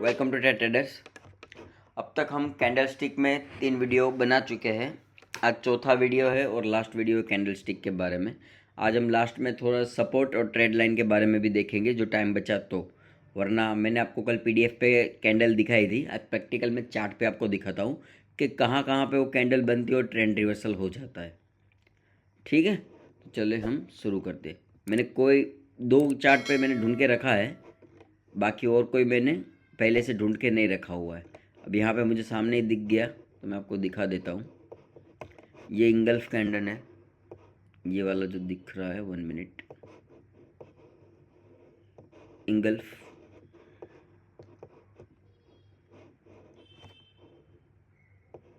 Welcome to traders. अब तक हम कैंडल स्टिक में 3 वीडियो बना चुके हैं। आज चौथा वीडियो है और लास्ट वीडियो है कैंडल स्टिक के बारे में। आज हम लास्ट में थोड़ा सपोर्ट और ट्रेड लाइन के बारे में भी देखेंगे जो टाइम बचा तो, वरना मैंने आपको कल पीडीएफ पे कैंडल दिखाई थी, आज प्रैक्टिकल में चार्ट पे आपको दिखाता हूँ कि कहाँ कहाँ पे वो कैंडल बनती है और ट्रेंड रिवर्सल हो जाता है। ठीक है, तो चले हम शुरू करते हैं। मैंने कोई 2 चार्ट पे मैंने ढूंढ के रखा है, बाकी और कोई मैंने पहले से ढूंढ के नहीं रखा हुआ है। अब यहाँ पे मुझे सामने ही दिख गया तो मैं आपको दिखा देता हूँ। ये इंगल्फ कैंडल है, ये वाला जो दिख रहा है, 1 मिनट। इंगल्फ,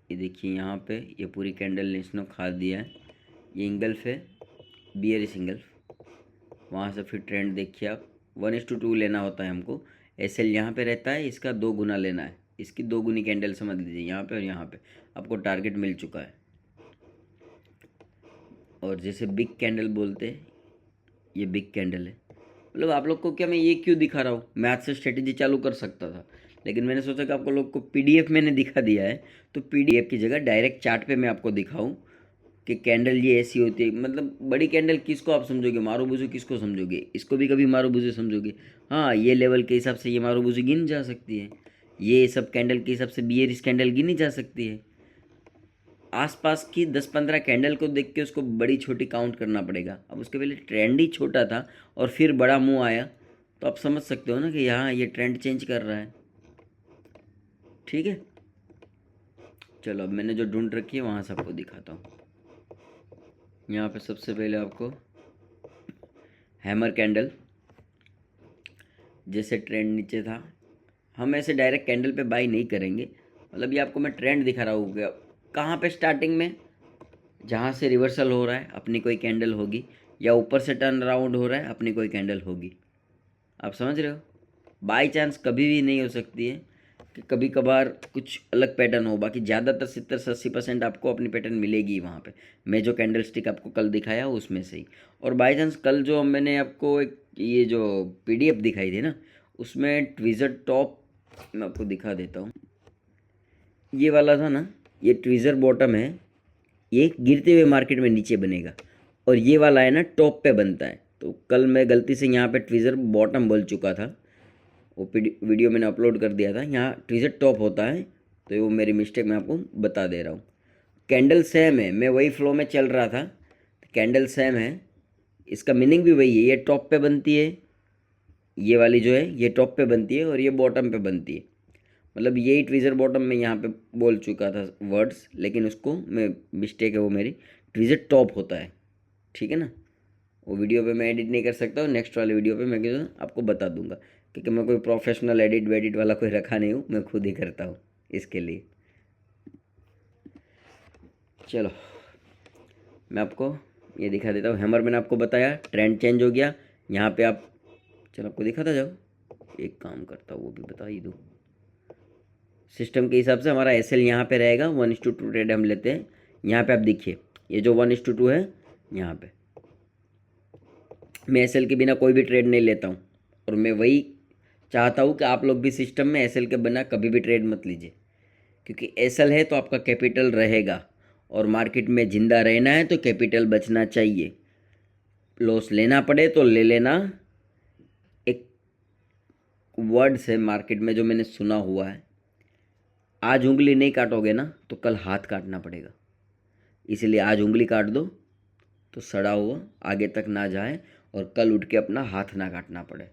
ये देखिए यहाँ पे ये पूरी कैंडल ने इसने खा दिया है। ये इंगल्फ है, बियरिश इंगल्फ। वहाँ से फिर ट्रेंड देखिए आप, 1:2 लेना होता है हमको। एसएल यहाँ पे रहता है, इसका 2 गुना लेना है, इसकी 2 गुनी कैंडल समझ लीजिए यहाँ पे और यहाँ पे आपको टारगेट मिल चुका है। और जैसे बिग कैंडल बोलते हैं, ये बिग कैंडल है। मतलब आप लोग को क्या मैं ये क्यों दिखा रहा हूँ, मैथ से स्ट्रेटेजी चालू कर सकता था, लेकिन मैंने सोचा कि आपको लोग को पीडीएफ मैंने दिखा दिया है तो पीडीएफ की जगह डायरेक्ट चार्ट पे मैं आपको दिखाऊं कि कैंडल ये ऐसी होती है। मतलब बड़ी कैंडल किसको आप समझोगे, मारूबुजू किसको समझोगे, इसको भी कभी मारूबुजू समझोगे। हाँ, ये लेवल के हिसाब से ये मारूबुजू गिनी जा सकती है, ये सब कैंडल के हिसाब से बियरिश कैंडल गिनी जा सकती है। आसपास की 10-15 कैंडल को देख के उसको बड़ी छोटी काउंट करना पड़ेगा। अब उसके पहले ट्रेंड ही छोटा था और फिर बड़ा मुंह आया, तो आप समझ सकते हो ना कि यहाँ ये ट्रेंड चेंज कर रहा है। ठीक है, चलो अब मैंने जो ढूंढ रखी है वहाँ से आपको दिखाता हूँ। यहाँ पे सबसे पहले आपको हैमर कैंडल, जैसे ट्रेंड नीचे था, हम ऐसे डायरेक्ट कैंडल पे बाई नहीं करेंगे। मतलब ये आपको मैं ट्रेंड दिखा रहा हूँ, कहाँ पे स्टार्टिंग में जहाँ से रिवर्सल हो रहा है अपनी कोई कैंडल होगी, या ऊपर से टर्न अराउंड हो रहा है अपनी कोई कैंडल होगी। आप समझ रहे हो, बाई चांस कभी भी नहीं हो सकती है कि कभी कभार कुछ अलग पैटर्न हो, बाकी ज़्यादातर 70 से 80% आपको अपनी पैटर्न मिलेगी वहाँ पे। मैं जो कैंडल स्टिक आपको कल दिखाया उसमें से ही। और बाई चांस कल जो मैंने आपको एक ये जो पीडीएफ दिखाई थी ना, उसमें ट्विज़र टॉप मैं आपको दिखा देता हूँ। ये वाला था ना, ये ट्विज़र बॉटम है, ये गिरते हुए मार्केट में नीचे बनेगा, और ये वाला है ना टॉप पे बनता है। तो कल मैं गलती से यहाँ पे ट्विज़र बॉटम बोल चुका था, वो वीडियो मैंने अपलोड कर दिया था। यहाँ ट्विज़र टॉप होता है, तो वो मेरी मिस्टेक मैं आपको बता दे रहा हूँ। कैंडल सेम है, मैं वही फ्लो में चल रहा था, कैंडल सेम है, इसका मीनिंग भी वही है। ये टॉप पे बनती है, ये वाली जो है ये टॉप पे बनती है और ये बॉटम पे बनती है। मतलब यही ट्विज़र बॉटम में यहाँ पे बोल चुका था वर्ड्स, लेकिन उसको मैं मिस्टेक है वो मेरी, ट्विज़र टॉप होता है। ठीक है ना, वो वीडियो पे मैं एडिट नहीं कर सकता हूँ, नेक्स्ट वाले वीडियो पे मैं आपको बता दूंगा, क्योंकि मैं कोई प्रोफेशनल एडिट वेडिट वाला कोई रखा नहीं हूँ, मैं खुद ही करता हूँ इसके लिए। चलो मैं आपको ये दिखा देता हूँ। हैमर मैंने आपको बताया, ट्रेंड चेंज हो गया यहाँ पे। आप चलो आपको दिखाता जाओ, एक काम करता हूँ वो भी बता ही दूँ। सिस्टम के हिसाब से हमारा एसएल यहाँ पे रहेगा, 1:2 ट्रेड हम लेते हैं। यहाँ पे आप देखिए ये जो 1:2 है, यहाँ पे मैं एसएल के बिना कोई भी ट्रेड नहीं लेता हूँ, और मैं वही चाहता हूँ कि आप लोग भी सिस्टम में एसएल के बिना कभी भी ट्रेड मत लीजिए, क्योंकि एसएल है तो आपका कैपिटल रहेगा, और मार्केट में ज़िंदा रहना है तो कैपिटल बचना चाहिए। लॉस लेना पड़े तो ले लेना। एक वर्ड्स है मार्केट में जो मैंने सुना हुआ है, आज उंगली नहीं काटोगे ना तो कल हाथ काटना पड़ेगा। इसीलिए आज उंगली काट दो तो सड़ा हुआ आगे तक ना जाए और कल उठ के अपना हाथ ना काटना पड़े।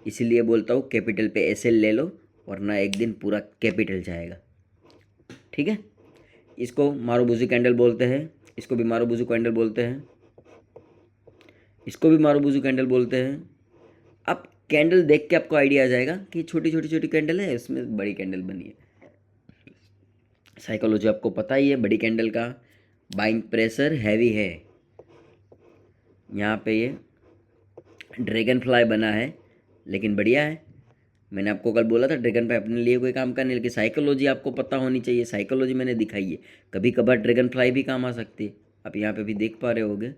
इसीलिए बोलता हूँ कैपिटल पे एसएल ले लो, वरना एक दिन पूरा कैपिटल जाएगा। ठीक है, इसको मारूबुजू कैंडल बोलते हैं, इसको भी मारूबुजू कैंडल बोलते हैं, इसको भी मारूबुजू कैंडल बोलते हैं। अब कैंडल देख के आपको आइडिया आ जाएगा कि छोटी छोटी छोटी कैंडल है, इसमें बड़ी कैंडल बनी है। साइकोलॉजी आपको पता ही है, बड़ी कैंडल का बाइंग प्रेशर हैवी है। यहाँ पे ये ड्रैगन फ्लाई बना है, लेकिन बढ़िया है। मैंने आपको कल बोला था ड्रैगन फ्लाई अपने लिए कोई काम का नहीं, लेकिन साइकोलॉजी आपको पता होनी चाहिए। साइकोलॉजी मैंने दिखाई है, कभी कभार ड्रैगन फ्लाई भी काम आ सकती है। आप यहाँ पे भी देख पा रहे होगे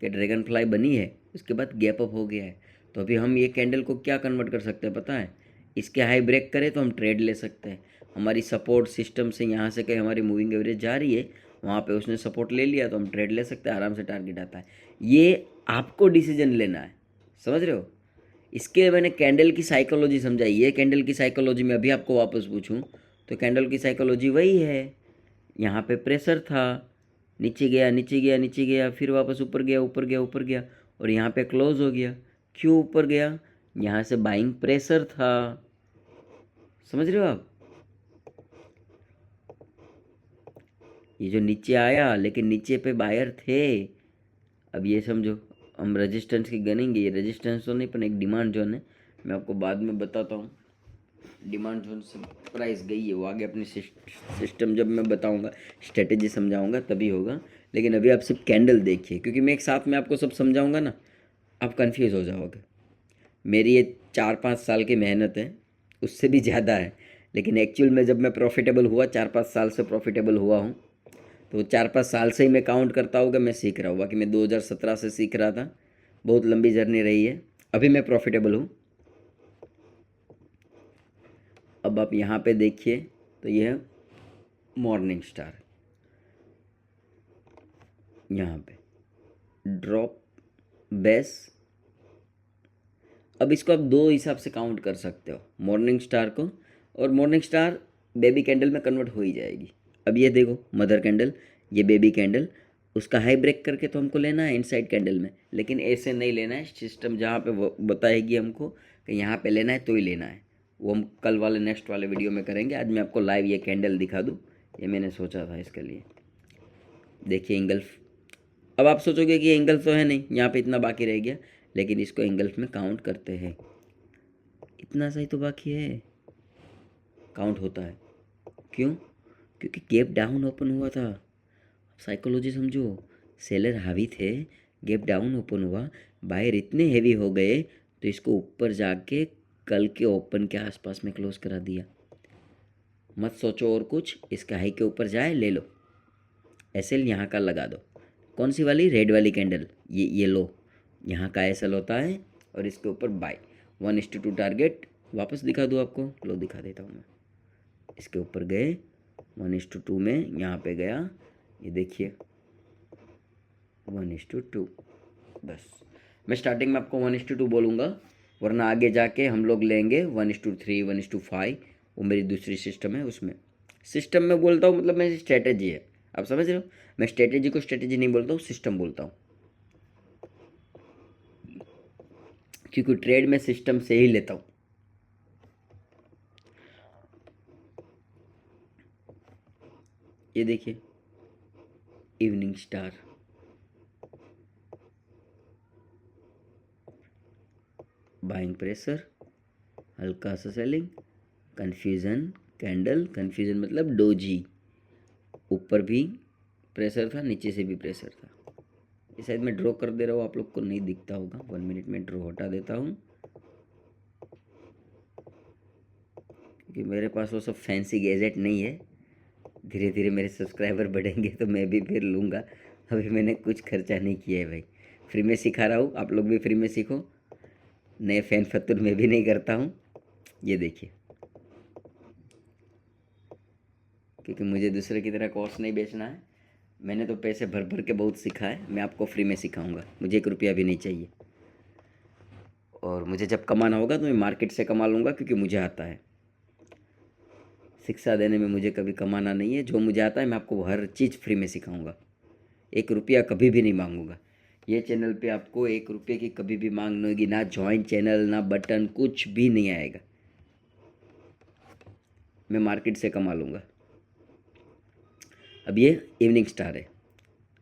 कि ड्रैगन फ्लाई बनी है, उसके बाद गैप अप हो गया है। तो अभी हम ये कैंडल को क्या कन्वर्ट कर सकते हैं पता है, इसके हाई ब्रेक करें तो हम ट्रेड ले सकते हैं। हमारी सपोर्ट सिस्टम से यहाँ से कहीं हमारी मूविंग एवरेज जा रही है, वहाँ पे उसने सपोर्ट ले लिया तो हम ट्रेड ले सकते हैं, आराम से टारगेट आता है। ये आपको डिसीजन लेना है, समझ रहे हो। इसके मैंने कैंडल की साइकोलॉजी समझाई। ये कैंडल की साइकोलॉजी में अभी आपको वापस पूछूं तो कैंडल की साइकोलॉजी वही है। यहाँ पे प्रेशर था, नीचे गया नीचे गया नीचे गया, फिर वापस ऊपर गया ऊपर गया ऊपर गया, और यहाँ पे क्लोज हो गया। क्यों ऊपर गया? यहाँ से बाइंग प्रेशर था, समझ रहे हो आप। ये जो नीचे आया, लेकिन नीचे पे बायर थे। अब ये समझो, हम रेजिस्टेंस की गनेंगे। ये रेजिस्टेंस तो नहीं, पर एक डिमांड जोन है, मैं आपको बाद में बताता हूँ। डिमांड जोन से प्राइस गई है, वो आगे अपनी सिस्टम जब मैं बताऊंगा, स्ट्रेटेजी समझाऊंगा तभी होगा। लेकिन अभी आप सिर्फ कैंडल देखिए, क्योंकि मैं एक साथ में आपको सब समझाऊंगा ना, आप कंफ्यूज हो जाओगे। मेरी ये 4-5 साल की मेहनत है, उससे भी ज़्यादा है। लेकिन एक्चुअल में जब मैं प्रॉफिटेबल हुआ, 4-5 साल से प्रॉफिटेबल हुआ हूँ, तो 4-5 साल से ही मैं काउंट करता हूँ कि मैं सीख रहा हूँ। बाकी मैं 2017 से सीख रहा था, बहुत लंबी जर्नी रही है, अभी मैं प्रॉफिटेबल हूँ। अब आप यहाँ पे देखिए तो ये है मॉर्निंग स्टार, यहाँ पे ड्रॉप बेस। अब इसको आप दो हिसाब से काउंट कर सकते हो, मॉर्निंग स्टार को, और मॉर्निंग स्टार बेबी कैंडल में कन्वर्ट हो ही जाएगी। अब ये देखो मदर कैंडल, ये बेबी कैंडल, उसका हाई ब्रेक करके तो हमको लेना है इनसाइड कैंडल में, लेकिन ऐसे नहीं लेना है। सिस्टम जहाँ पे वो बताएगी हमको कि यहाँ पे लेना है तो ही लेना है, वो हम कल वाले नेक्स्ट वाले वीडियो में करेंगे। आज मैं आपको लाइव ये कैंडल दिखा दूँ, ये मैंने सोचा था इसके लिए। देखिए इंगल्फ, अब आप सोचोगे कि एंगल्फ तो है नहीं, यहाँ पे इतना बाकी रह गया, लेकिन इसको एंगल्फ में काउंट करते हैं। इतना सही तो बाकी है, काउंट होता है। क्यों? क्योंकि गैप डाउन ओपन हुआ था। साइकोलॉजी समझो, सेलर हावी थे, गैप डाउन ओपन हुआ, बायर इतने हेवी हो गए तो इसको ऊपर जाके कल के ओपन के आसपास में क्लोज करा दिया। मत सोचो और कुछ, इसका हाई के ऊपर जाए ले लो, एसएल यहाँ का लगा दो। कौन सी वाली? रेड वाली कैंडल, ये लो, यहाँ का एसएल होता है, और इसके ऊपर बाय 1:2 टारगेट। वापस दिखा दूँ आपको, लो दिखा देता हूँ मैं। इसके ऊपर गए 1:2 में, यहाँ पे गया, ये देखिए 1:2। बस मैं स्टार्टिंग में आपको 1:2 बोलूँगा, वरना आगे जाके हम लोग लेंगे 1:3 1:5। वो मेरी दूसरी सिस्टम है, उसमें सिस्टम में बोलता हूँ, मतलब मेरी स्ट्रेटेजी है, आप समझ रहे हो। मैं स्ट्रेटेजी को स्ट्रेटेजी नहीं बोलता हूँ, सिस्टम बोलता हूँ, क्योंकि ट्रेड में सिस्टम से ही लेता हूँ। ये देखिए इवनिंग स्टार, बाइंग प्रेशर, हल्का सा सेलिंग, कन्फ्यूज़न कैंडल, कन्फ्यूज़न मतलब डोजी, ऊपर भी प्रेशर था, नीचे से भी प्रेशर था। ये शायद मैं ड्रॉ कर दे रहा हूँ, आप लोग को नहीं दिखता होगा। 1 मिनट में ड्रॉ हटा देता हूँ, क्योंकि मेरे पास वो सब फैंसी गैजेट नहीं है। धीरे धीरे मेरे सब्सक्राइबर बढ़ेंगे तो मैं भी फिर लूँगा, अभी मैंने कुछ खर्चा नहीं किया है भाई, फ्री में सिखा रहा हूँ, आप लोग भी फ्री में सीखो। नए फ़ैन फतूर मैं भी नहीं करता हूँ। ये देखिए, क्योंकि मुझे दूसरे की तरह कोर्स नहीं बेचना है, मैंने तो पैसे भर भर के बहुत सीखा है, मैं आपको फ्री में सिखाऊंगा, मुझे 1 रुपया भी नहीं चाहिए। और मुझे जब कमाना होगा तो मैं मार्केट से कमा लूँगा, क्योंकि मुझे आता है। शिक्षा देने में मुझे कभी कमाना नहीं है, जो मुझे आता है मैं आपको हर चीज़ फ्री में सिखाऊंगा। 1 रुपया कभी भी नहीं मांगूंगा। ये चैनल पे आपको 1 रुपये की कभी भी मांग नहीं होगी, ना ज्वाइन चैनल, ना बटन, कुछ भी नहीं आएगा। मैं मार्केट से कमा लूँगा। अब ये इवनिंग स्टार है।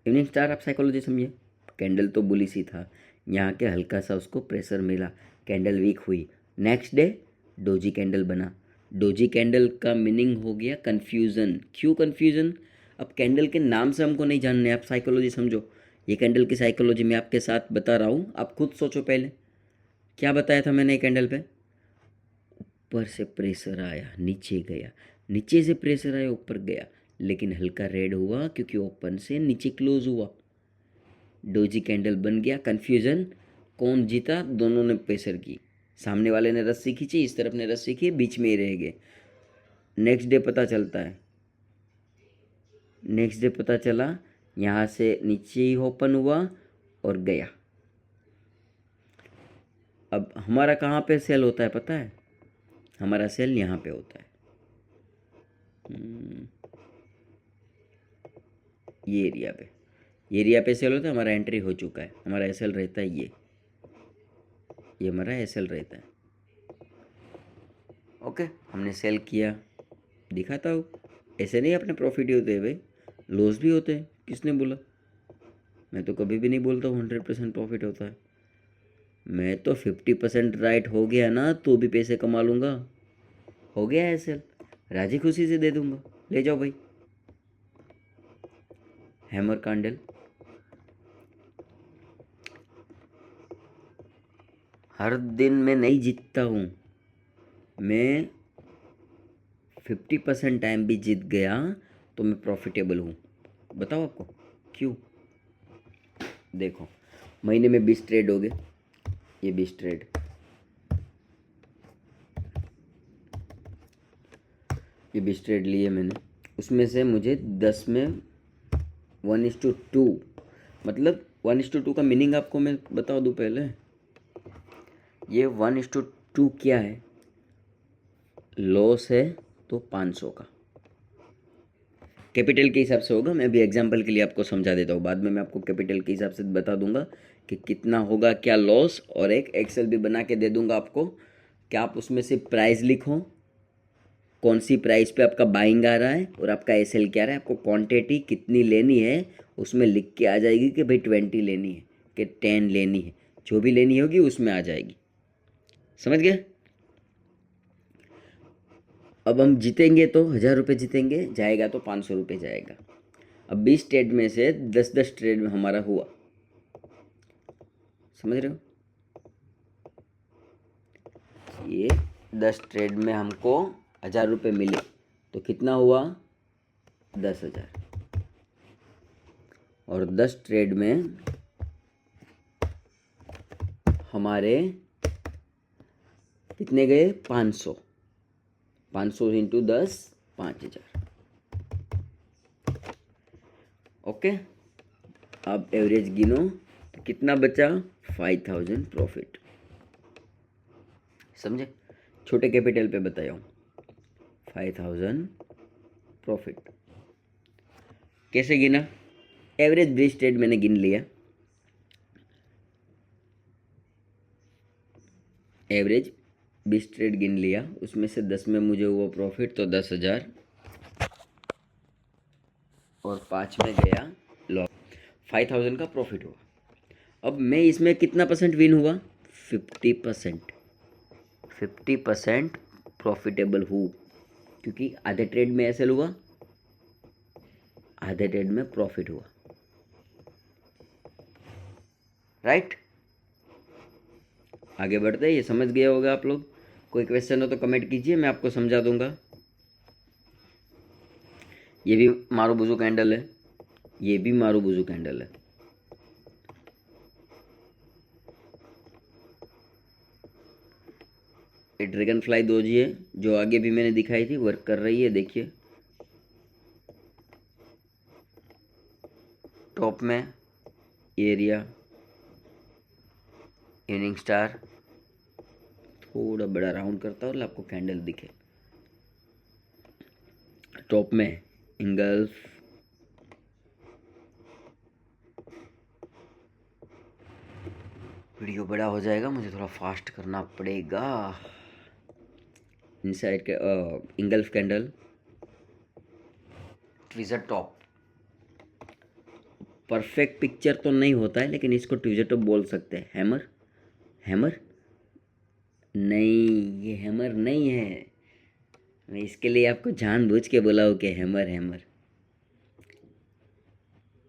इवनिंग स्टार आप साइकोलॉजी समझिए, कैंडल तो बुली सी था, यहाँ के हल्का सा उसको प्रेशर मिला, कैंडल वीक हुई, नेक्स्ट डे डोजी कैंडल बना। डोजी कैंडल का मीनिंग हो गया कन्फ्यूज़न। क्यों कन्फ्यूज़न? अब कैंडल के नाम से हमको नहीं जानने, आप साइकोलॉजी समझो। ये कैंडल की साइकोलॉजी मैं आपके साथ बता रहा हूँ, आप खुद सोचो। पहले क्या बताया था मैंने कैंडल पे? ऊपर से प्रेशर आया, नीचे गया, नीचे से प्रेशर आया, ऊपर गया, लेकिन हल्का रेड हुआ क्योंकि ओपन से नीचे क्लोज हुआ, डोजी कैंडल बन गया। कन्फ्यूज़न, कौन जीता? दोनों ने प्रेशर की, सामने वाले ने रस्सी खींची, इस तरफ ने रस्सी खींची, बीच में ही रह गए। नेक्स्ट डे पता चलता है, नेक्स्ट डे पता चला यहाँ से नीचे ही ओपन हुआ और गया। अब हमारा कहाँ पे सेल होता है पता है? हमारा सेल यहाँ पे होता है, ये एरिया पे, ये एरिया पे सेल होता है। हमारा एंट्री हो चुका है, हमारा एसएल रहता है ये हमारा एसएल रहता है। ओके, हमने सेल किया, दिखाता हूँ। ऐसे नहीं अपने प्रॉफिट ही होते हैं भाई, लॉस भी होते हैं। किसने बोला? मैं तो कभी भी नहीं बोलता हूँ 100% प्रॉफिट होता है। मैं तो 50% राइट हो गया ना तो भी पैसे कमा लूँगा। हो गया है सेल, राजी खुशी से दे दूँगा, ले जाओ भाई। हैमर कैंडल, हर दिन मैं नहीं जीतता हूँ, मैं 50% टाइम भी जीत गया तो मैं प्रॉफिटेबल हूँ। बताओ आपको क्यों? देखो, महीने में 20 ट्रेड हो गए, ये 20 ट्रेड, ये 20 ट्रेड लिए मैंने, उसमें से मुझे 10 में 1:2, मतलब 1:2 का मीनिंग आपको मैं बता दूँ पहले। ये 1:2 क्या है? लॉस है तो 500 का, कैपिटल के हिसाब से होगा। मैं अभी एग्जांपल के लिए आपको समझा देता हूँ, बाद में मैं आपको कैपिटल के हिसाब से बता दूंगा कि कितना होगा क्या लॉस, और एक एक्सेल भी बना के दे दूंगा आपको कि आप उसमें से प्राइस लिखो, कौन सी प्राइस पे आपका बाइंग आ रहा है और आपका एसएल क्या आ रहा है, आपको क्वांटिटी कितनी लेनी है उसमें लिख के आ जाएगी कि भाई 20 लेनी है कि 10 लेनी है, जो भी लेनी होगी उसमें आ जाएगी। समझ गए? अब हम जीतेंगे तो 1000 रुपये जीतेंगे, जाएगा तो 500 रुपये जाएगा। अब 20 ट्रेड में से 10-10 ट्रेड में हमारा हुआ, समझ रहे हो? ये 10 ट्रेड में हमको 1000 रुपये मिले तो कितना हुआ? 10,000। और 10 ट्रेड में हमारे कितने गए? 500। 500 इंटू 10, 5,000। ओके, अब एवरेज गिनो तो कितना बचा? 5,000 प्रॉफिट। समझे? छोटे कैपिटल पे बताया हूँ, 5,000 प्रॉफिट। कैसे गिना? एवरेज ब्रिज ट्रेड मैंने गिन लिया, एवरेज 20 ट्रेड गिन लिया, उसमें से 10 में मुझे हुआ प्रॉफिट तो 10,000, और 5 में गया लॉस, 5,000 का प्रॉफिट हुआ। अब मैं इसमें कितना परसेंट विन हुआ? 50%। 50% प्रॉफिटेबल हूँ, क्योंकि आधे ट्रेड में एसएल हुआ, आधे ट्रेड में प्रॉफिट हुआ। राइट? आगे बढ़ते, ये समझ गए होगा आप लोग। कोई क्वेश्चन हो तो कमेंट कीजिए, मैं आपको समझा दूंगा। ये भी मारुबुजु कैंडल है, ये भी मारुबुजु कैंडल है। ये ड्रैगन फ्लाई दोजी है, जो आगे भी मैंने दिखाई थी, वर्क कर रही है। देखिए टॉप में एरिया, इवनिंग स्टार, थोड़ा बड़ा राउंड करता हूँ आपको कैंडल दिखे। टॉप में इंगल्फ, वीडियो बड़ा हो जाएगा, मुझे थोड़ा फास्ट करना पड़ेगा। इनसाइड के engulf candle, tweezer top. Perfect picture तो नहीं होता है, लेकिन इसको ट्विज़र टॉप बोल सकते हैं। हैमर, हैमर नहीं, ये हैमर नहीं है। मैं इसके लिए आपको जानबूझ के बोला हूँ कि हैमर, हैमर।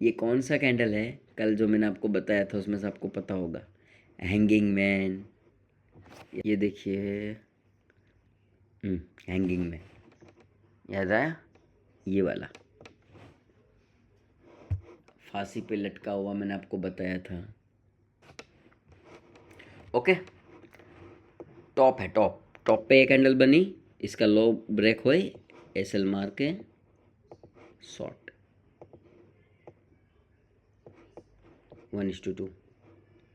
ये कौन सा कैंडल है? कल जो मैंने आपको बताया था उसमें से आपको पता होगा, हैंगिंग मैन। ये देखिए, हैंगिंग मैन, याद आया? ये वाला फांसी पे लटका हुआ मैंने आपको बताया था। ओके, टॉप है, टॉप टॉप पे ये कैंडल बनी, इसका लो ब्रेक हुए, एसएल मार के शॉर्ट 1:2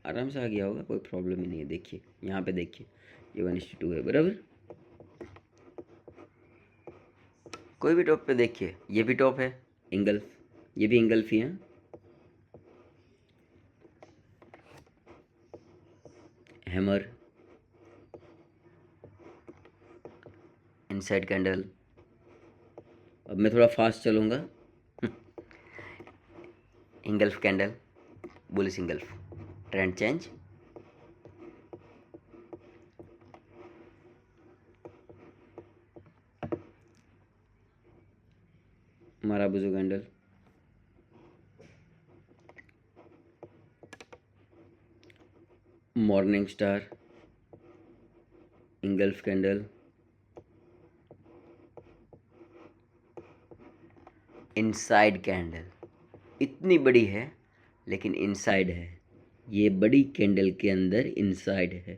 आराम से आ गया होगा, कोई प्रॉब्लम ही नहीं है। देखिए यहाँ पे देखिए ये 1:2 है बराबर। कोई भी टॉप पे देखिए, ये भी टॉप है इंगल्फ, ये भी इंगल्फ ही है। Hammer, inside candle. अब मैं थोड़ा फास्ट चलूँगा। Engulf candle, bullish engulf, trend change, marubozu candle, morning star, engulf candle, inside candle. इतनी बड़ी है लेकिन इनसाइड है, ये बड़ी कैंडल के अंदर इनसाइड है।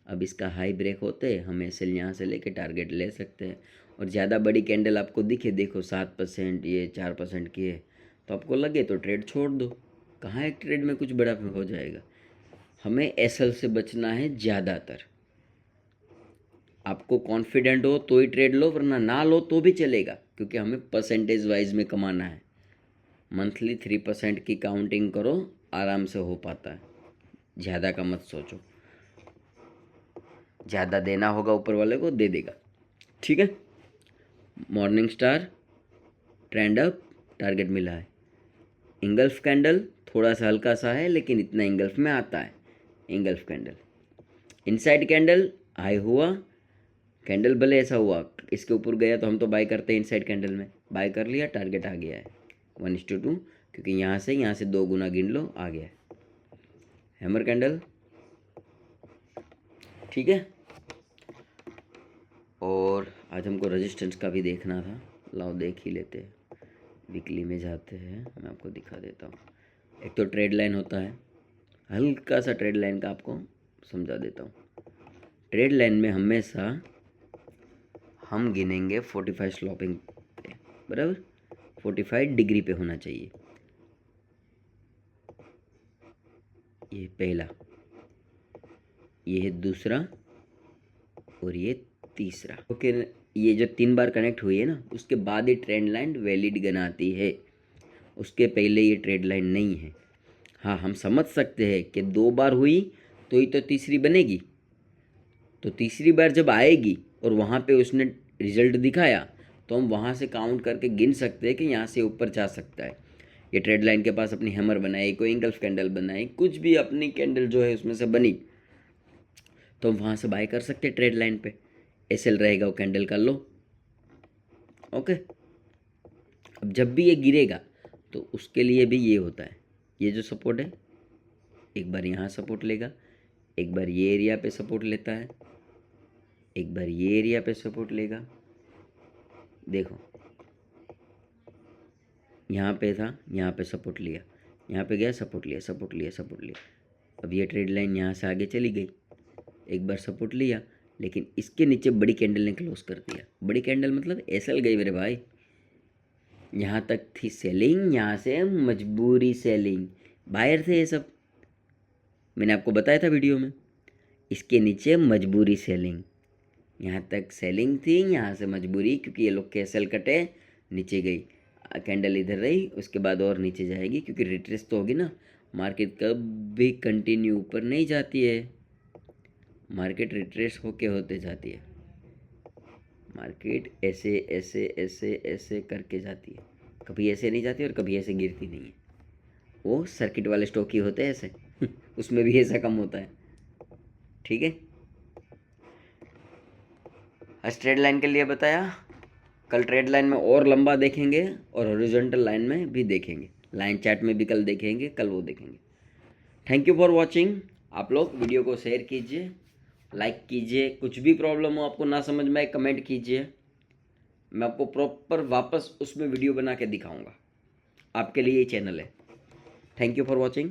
अब इसका हाई ब्रेक होते हम ऐसे यहाँ से लेके टारगेट ले सकते हैं। और ज़्यादा बड़ी कैंडल आपको दिखे, देखो 7%, ये 4% की है, तो आपको लगे तो ट्रेड छोड़ दो। कहाँ एक ट्रेड में कुछ बड़ा हो जाएगा। हमें एसएल से बचना है ज़्यादातर। आपको कॉन्फिडेंट हो तो ही ट्रेड लो, वरना ना लो तो भी चलेगा, क्योंकि हमें परसेंटेज वाइज में कमाना है। मंथली 3% की काउंटिंग करो, आराम से हो पाता है। ज़्यादा का मत सोचो, ज़्यादा देना होगा ऊपर वाले को, दे देगा। ठीक है। Morning star, trend up, target मिला है। इंगल्फ कैंडल थोड़ा सा हल्का सा है लेकिन इतना इंगल्फ में आता है। Engulf candle, inside candle, high हुआ, कैंडल भले ऐसा हुआ इसके ऊपर गया तो हम तो बाय करते हैं इनसाइड कैंडल में, बाय कर लिया, टारगेट आ गया है 1:2, क्योंकि यहाँ से 2 गुना गिन लो, आ गया है। हैमर कैंडल, ठीक है। और आज हमको रेजिस्टेंस का भी देखना था, लाओ देख ही लेते हैं। वीकली में जाते हैं, मैं आपको दिखा देता हूँ। एक तो ट्रेड लाइन होता है, हल्का सा ट्रेड लाइन का आपको समझा देता हूँ। ट्रेड लाइन में हमेशा हम गिनेंगे 45 स्लॉपिंग पे, बराबर 45 डिग्री पे होना चाहिए। ये पहला, ये है दूसरा, और ये तीसरा। ओके, ये जो 3 बार कनेक्ट हुई है ना, उसके बाद ये ट्रेंड लाइन वैलिड गनाती है, उसके पहले ये ट्रेड लाइन नहीं है। हाँ, हम समझ सकते हैं कि 2 बार हुई तो ही तो तीसरी बनेगी, तो तीसरी बार जब आएगी और वहाँ पे उसने रिजल्ट दिखाया तो हम वहाँ से काउंट करके गिन सकते हैं कि यहाँ से ऊपर जा सकता है। ये ट्रेड लाइन के पास अपनी हैमर बनाई, कोई इंगल्फ कैंडल बनाई, कुछ भी अपनी कैंडल जो है उसमें से बनी, तो हम वहाँ से बाय कर सकते हैं ट्रेड लाइन पे। एसएल रहेगा वो कैंडल का लो। ओके, अब जब भी ये गिरेगा तो उसके लिए भी ये होता है, ये जो सपोर्ट है, एक बार यहाँ सपोर्ट लेगा, एक बार ये एरिया पे सपोर्ट लेता है, एक बार ये एरिया पे सपोर्ट लेगा। देखो यहाँ पे था, यहाँ पे सपोर्ट लिया, यहाँ पे गया, सपोर्ट लिया, सपोर्ट लिया, सपोर्ट लिया। अब ये ट्रेड लाइन यहाँ से आगे चली गई, एक बार सपोर्ट लिया, लेकिन इसके नीचे बड़ी कैंडल ने क्लोज कर दिया। बड़ी कैंडल मतलब एसएल गई मेरे भाई। यहाँ तक थी सेलिंग, यहाँ से मजबूरी सेलिंग, बायर थे ये सब, मैंने आपको बताया था वीडियो में। इसके नीचे मजबूरी सेलिंग, यहाँ तक सेलिंग थी, यहाँ से मजबूरी, क्योंकि ये लोग के एसएल कटे, नीचे गई कैंडल, इधर रही, उसके बाद और नीचे जाएगी, क्योंकि रिट्रेस तो होगी ना। मार्केट कभी कंटिन्यू ऊपर नहीं जाती है, मार्केट रिट्रेस होके होते जाती है। मार्केट ऐसे ऐसे ऐसे ऐसे करके जाती है, कभी ऐसे नहीं जाती और कभी ऐसे गिरती नहीं है। वो सर्किट वाले स्टॉक ही होते हैं ऐसे उसमें भी ऐसा कम होता है। ठीक है, आज ट्रेड लाइन के लिए बताया, कल ट्रेड लाइन में और लंबा देखेंगे और हॉरिजॉन्टल लाइन में भी देखेंगे, लाइन चार्ट में भी कल देखेंगे, कल वो देखेंगे। Thank you for watching. आप लोग वीडियो को शेयर कीजिए, लाइक कीजिए, कुछ भी प्रॉब्लम हो, आपको ना समझ में आए, कमेंट कीजिए, मैं आपको प्रॉपर वापस उसमें वीडियो बना के दिखाऊंगा। आपके लिए ये चैनल है। Thank you for watching.